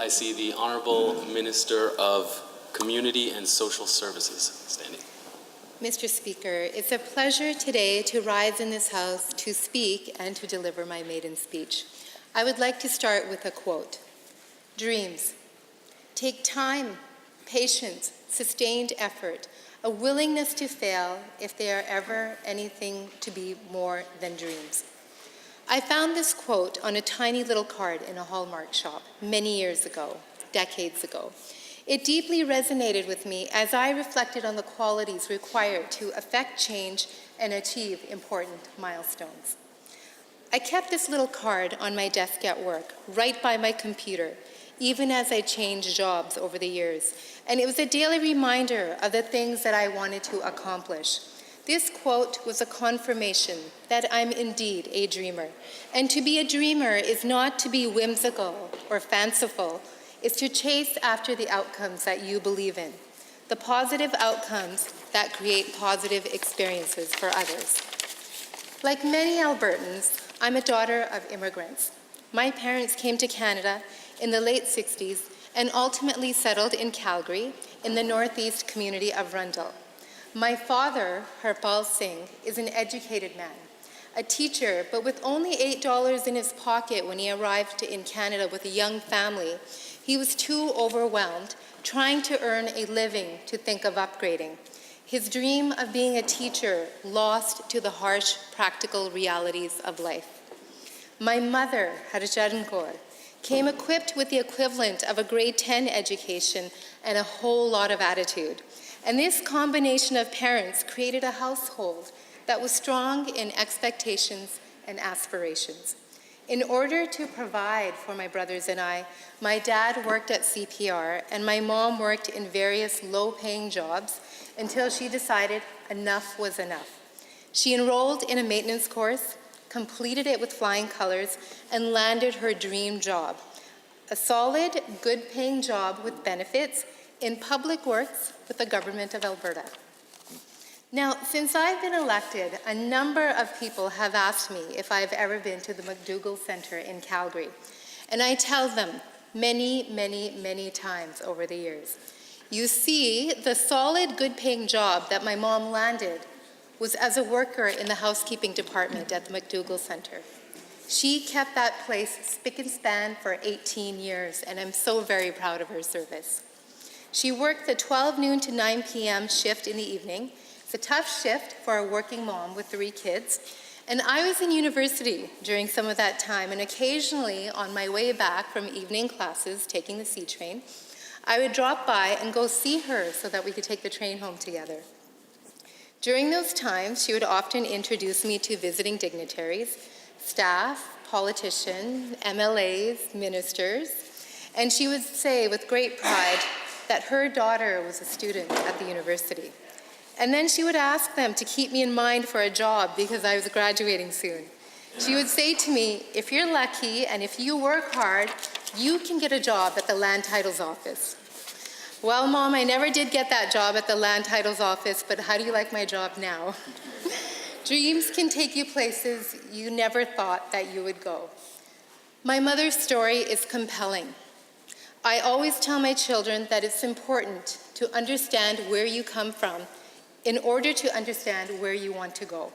I see the Honorable Minister of Community and Social Services standing. Mr. Speaker, it's a pleasure today to rise in this House to speak and to deliver my maiden speech. I would like to start with a quote. Dreams take time, patience, sustained effort, a willingness to fail if they are ever anything to be more than dreams. I found this quote on a tiny little card in a Hallmark shop many years ago, decades ago. It deeply resonated with me as I reflected on the qualities required to affect change and achieve important milestones. I kept this little card on my desk at work, right by my computer, even as I changed jobs over the years. And it was a daily reminder of the things that I wanted to accomplish. This quote was a confirmation that I'm indeed a dreamer. And to be a dreamer is not to be whimsical or fanciful. It's to chase after the outcomes that you believe in, the positive outcomes that create positive experiences for others. Like many Albertans, I'm a daughter of immigrants. My parents came to Canada in the late 60s and ultimately settled in Calgary in the northeast community of Rundle. My father, Harpal Singh, is an educated man, a teacher, but with only $8 in his pocket when he arrived in Canada with a young family, he was too overwhelmed trying to earn a living to think of upgrading. His dream of being a teacher lost to the harsh, practical realities of life. My mother, Rajan, came equipped with the equivalent of a grade 10 education and a whole lot of attitude. And this combination of parents created a household that was strong in expectations and aspirations. In order to provide for my brothers and I, my dad worked at CPR and my mom worked in various low-paying jobs until she decided enough was enough. She enrolled in a maintenance course, completed it with flying colors, and landed her dream job, a solid, good-paying job with benefits in public works with the government of Alberta. Now, since I've been elected, a number of people have asked me if I've ever been to the McDougall Centre in Calgary, and I tell them many, many, many times over the years. You see, the solid, good-paying job that my mom landed was as a worker in the housekeeping department at the McDougall Centre. She kept that place spick and span for 18 years, and I'm so very proud of her service. She worked the 12 noon to 9 p.m. shift in the evening. It's a tough shift for a working mom with 3 kids. And I was in university during some of that time, and occasionally on my way back from evening classes, taking the C train, I would drop by and go see her so that we could take the train home together. During those times, she would often introduce me to visiting dignitaries, staff, politicians, MLAs, ministers, and she would say with great pride that her daughter was a student at the university. And then she would ask them to keep me in mind for a job because I was graduating soon. She would say to me, if you're lucky and if you work hard, you can get a job at the land titles office. Well, Mom, I never did get that job at the land titles office, but how do you like my job now? Dreams can take you places you never thought that you would go. My mother's story is compelling. I always tell my children that it's important to understand where you come from in order to understand where you want to go.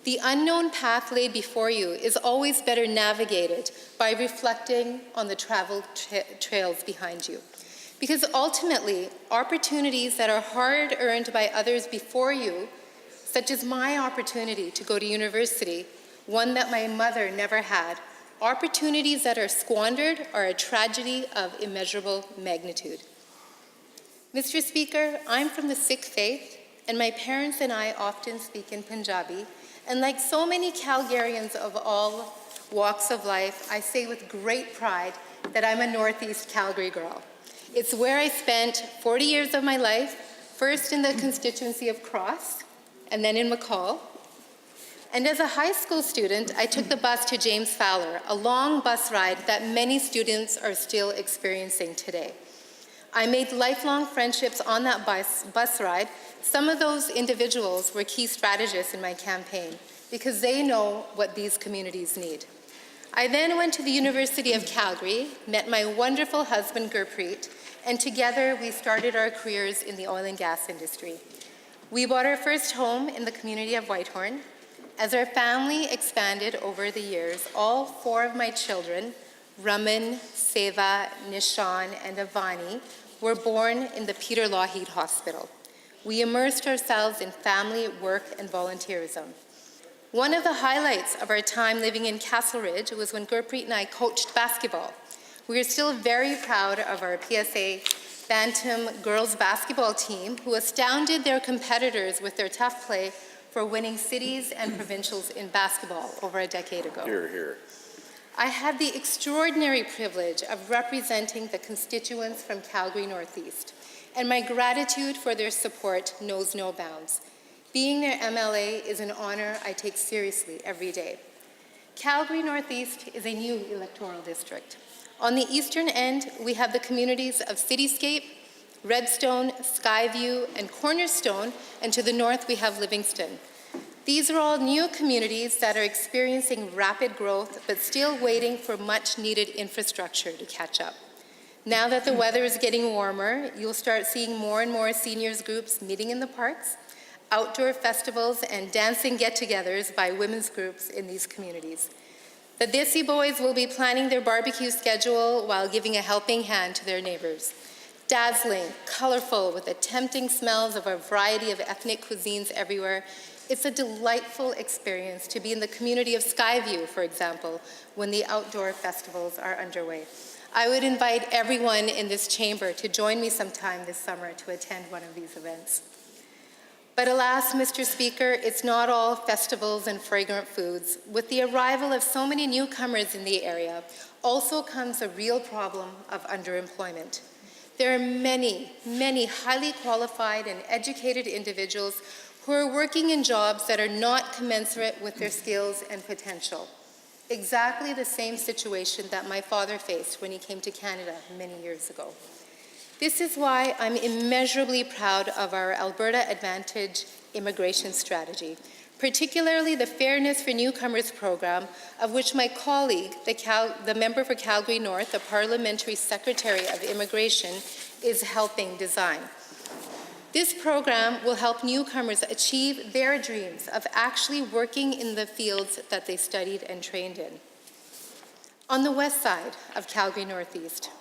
The unknown path laid before you is always better navigated by reflecting on the traveled trails behind you. Because ultimately, opportunities that are hard-earned by others before you, such as my opportunity to go to university, one that my mother never had, opportunities that are squandered are a tragedy of immeasurable magnitude. Mr. Speaker, I'm from the Sikh faith, and my parents and I often speak in Punjabi, and like so many Calgarians of all walks of life, I say with great pride that I'm a Northeast Calgary girl. It's where I spent 40 years of my life, first in the constituency of Cross, and then in McCall. And as a high school student, I took the bus to James Fowler, a long bus ride that many students are still experiencing today. I made lifelong friendships on that bus ride. Some of those individuals were key strategists in my campaign because they know what these communities need. I then went to the University of Calgary, met my wonderful husband Gurpreet, and together we started our careers in the oil and gas industry. We bought our first home in the community of Whitehorn. As our family expanded over the years, all 4 of my children, Raman, Seva, Nishan, and Avani, were born in the Peter Lougheed Hospital. We immersed ourselves in family, work, and volunteerism. One of the highlights of our time living in Castle Ridge was when Gurpreet and I coached basketball. We are still very proud of our PSA Bantam girls basketball team, who astounded their competitors with their tough play for winning cities and provincials in basketball over a decade ago. Hear, hear. I had the extraordinary privilege of representing the constituents from Calgary-North, and my gratitude for their support knows no bounds. Being their MLA is an honor I take seriously every day. Calgary-North is a new electoral district. On the eastern end, we have the communities of Cityscape, Redstone, Skyview, and Cornerstone, and to the north we have Livingston. These are all new communities that are experiencing rapid growth, but still waiting for much-needed infrastructure to catch up. Now that the weather is getting warmer, you'll start seeing more and more seniors groups meeting in the parks, outdoor festivals, and dancing get-togethers by women's groups in these communities. The Desi boys will be planning their barbecue schedule while giving a helping hand to their neighbors. Dazzling, colorful, with the tempting smells of a variety of ethnic cuisines everywhere, it's a delightful experience to be in the community of Skyview, for example, when the outdoor festivals are underway. I would invite everyone in this chamber to join me sometime this summer to attend one of these events. But alas, Mr. Speaker, it's not all festivals and fragrant foods. With the arrival of so many newcomers in the area, also comes a real problem of underemployment. There are many, many highly qualified and educated individuals who are working in jobs that are not commensurate with their skills and potential. Exactly the same situation that my father faced when he came to Canada many years ago. This is why I'm immeasurably proud of our Alberta Advantage immigration strategy, particularly the Fairness for Newcomers program, of which my colleague, the member for Calgary-North, the Parliamentary Secretary of Immigration, is helping design. This program will help newcomers achieve their dreams of actually working in the fields that they studied and trained in. On the west side of Calgary-North,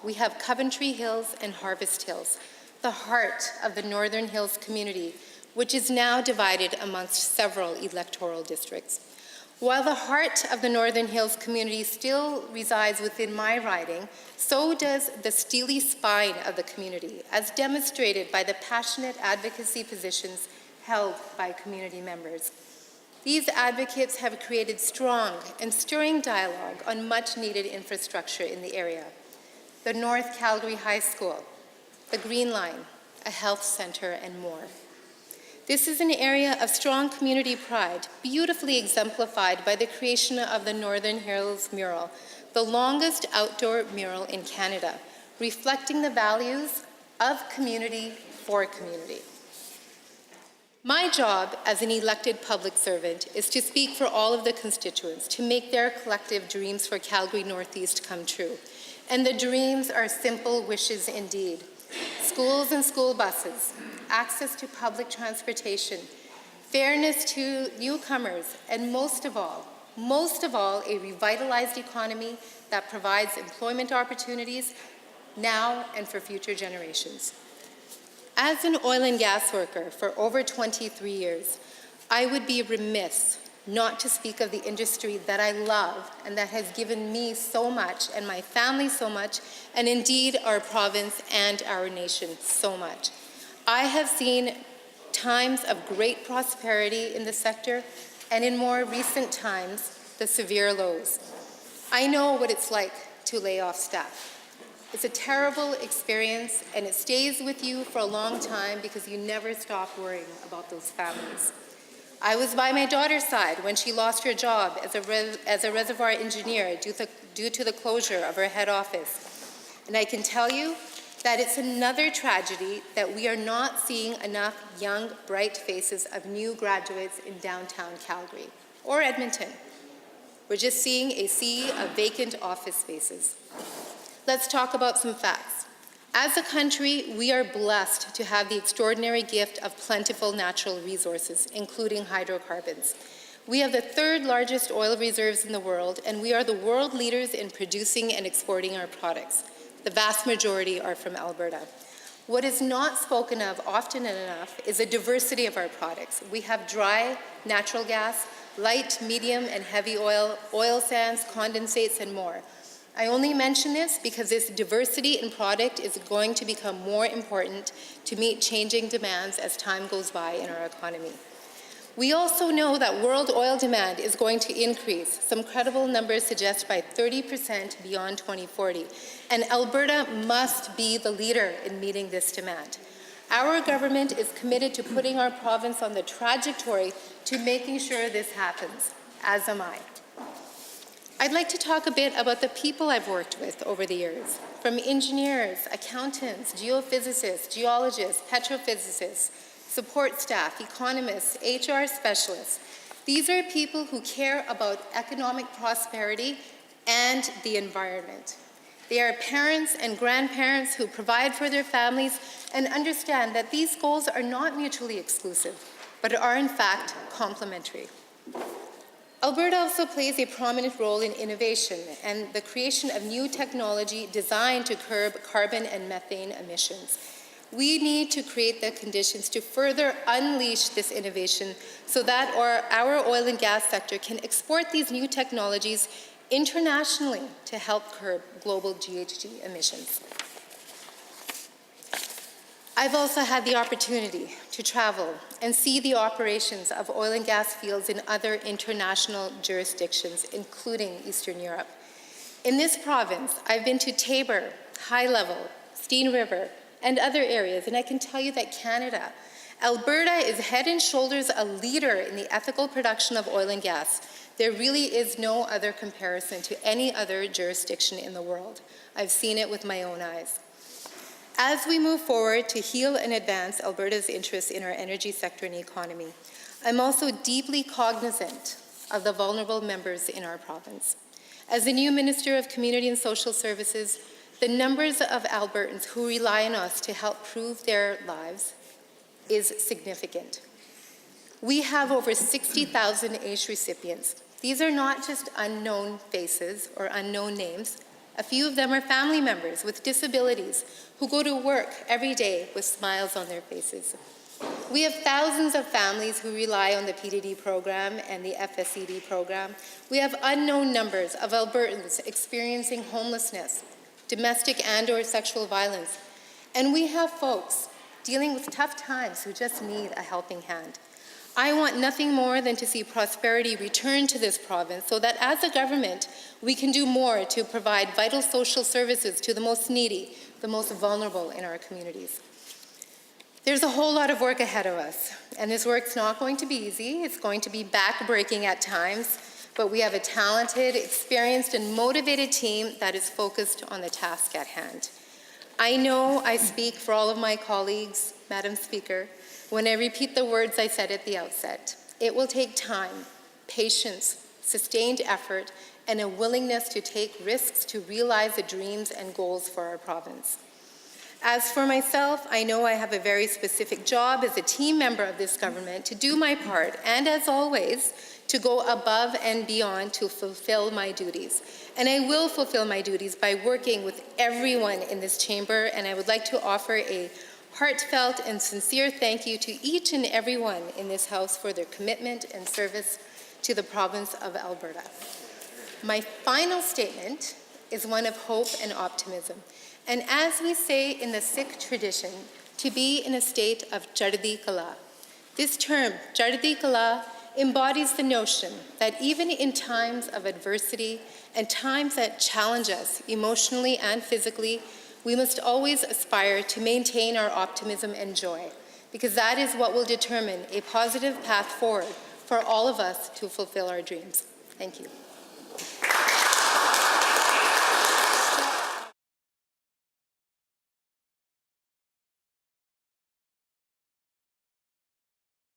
we have Coventry Hills and Harvest Hills, the heart of the Northern Hills community, which is now divided amongst several electoral districts. While the heart of the Northern Hills community still resides within my riding, so does the steely spine of the community, as demonstrated by the passionate advocacy positions held by community members. These advocates have created strong and stirring dialogue on much-needed infrastructure in the area. The North Calgary High School, the Green Line, a health center, and more. This is an area of strong community pride, beautifully exemplified by the creation of the Northern Hills mural, the longest outdoor mural in Canada, reflecting the values of community for community. My job as an elected public servant is to speak for all of the constituents, to make their collective dreams for Calgary-North come true. And the dreams are simple wishes indeed. Schools and school buses, access to public transportation, fairness to newcomers, and most of all, a revitalized economy that provides employment opportunities now and for future generations. As an oil and gas worker for over 23 years, I would be remiss not to speak of the industry that I love and that has given me so much and my family so much, and indeed our province and our nation so much. I have seen times of great prosperity in the sector, and in more recent times, the severe lows. I know what it's like to lay off staff. It's a terrible experience, and it stays with you for a long time because you never stop worrying about those families. I was by my daughter's side when she lost her job as a reservoir engineer due to the closure of her head office. And I can tell you that it's another tragedy that we are not seeing enough young, bright faces of new graduates in downtown Calgary or Edmonton. We're just seeing a sea of vacant office spaces. Let's talk about some facts. As a country, we are blessed to have the extraordinary gift of plentiful natural resources, including hydrocarbons. We have the third largest oil reserves in the world, and we are the world leaders in producing and exporting our products. The vast majority are from Alberta. What is not spoken of often enough is the diversity of our products. We have dry natural gas, light, medium, and heavy oil, oil sands, condensates, and more. I only mention this because this diversity in product is going to become more important to meet changing demands as time goes by in our economy. We also know that world oil demand is going to increase. Some credible numbers suggest by 30% beyond 2040. And Alberta must be the leader in meeting this demand. Our government is committed to putting our province on the trajectory to making sure this happens, as am I. I'd like to talk a bit about the people I've worked with over the years, from engineers, accountants, geophysicists, geologists, petrophysicists, support staff, economists, HR specialists. These are people who care about economic prosperity and the environment. They are parents and grandparents who provide for their families and understand that these goals are not mutually exclusive, but are in fact complementary. Alberta also plays a prominent role in innovation and the creation of new technology designed to curb carbon and methane emissions. We need to create the conditions to further unleash this innovation so that our oil and gas sector can export these new technologies internationally to help curb global GHG emissions. I've also had the opportunity to travel and see the operations of oil and gas fields in other international jurisdictions, including Eastern Europe. In this province, I've been to Tabor, High Level, Steen River, and other areas, and I can tell you that Canada, Alberta is head and shoulders a leader in the ethical production of oil and gas. There really is no other comparison to any other jurisdiction in the world. I've seen it with my own eyes. As we move forward to heal and advance Alberta's interests in our energy sector and economy, I'm also deeply cognizant of the vulnerable members in our province. As the new Minister of Community and Social Services, the numbers of Albertans who rely on us to help prove their lives is significant. We have over 60,000 AISH recipients. These are not just unknown faces or unknown names. A few of them are family members with disabilities who go to work every day with smiles on their faces. We have thousands of families who rely on the PDD program and the FSED program. We have unknown numbers of Albertans experiencing homelessness, domestic and/or sexual violence. And we have folks dealing with tough times who just need a helping hand. I want nothing more than to see prosperity return to this province so that as a government, we can do more to provide vital social services to the most needy, the most vulnerable in our communities. There's a whole lot of work ahead of us, and this work's not going to be easy. It's going to be back-breaking at times, but we have a talented, experienced, and motivated team that is focused on the task at hand. I know I speak for all of my colleagues, Madam Speaker, when I repeat the words I said at the outset. It will take time, patience, sustained effort, and a willingness to take risks to realize the dreams and goals for our province. As for myself, I know I have a very specific job as a team member of this government to do my part, and as always, to go above and beyond to fulfill my duties. And I will fulfill my duties by working with everyone in this chamber, and I would like to offer a heartfelt and sincere thank you to each and everyone in this House for their commitment and service to the province of Alberta. My final statement is one of hope and optimism. And as we say in the Sikh tradition, to be in a state of Chardi Kala. This term, Chardi Kala, embodies the notion that even in times of adversity and times that challenge us emotionally and physically, we must always aspire to maintain our optimism and joy, because that is what will determine a positive path forward for all of us to fulfill our dreams. Thank you.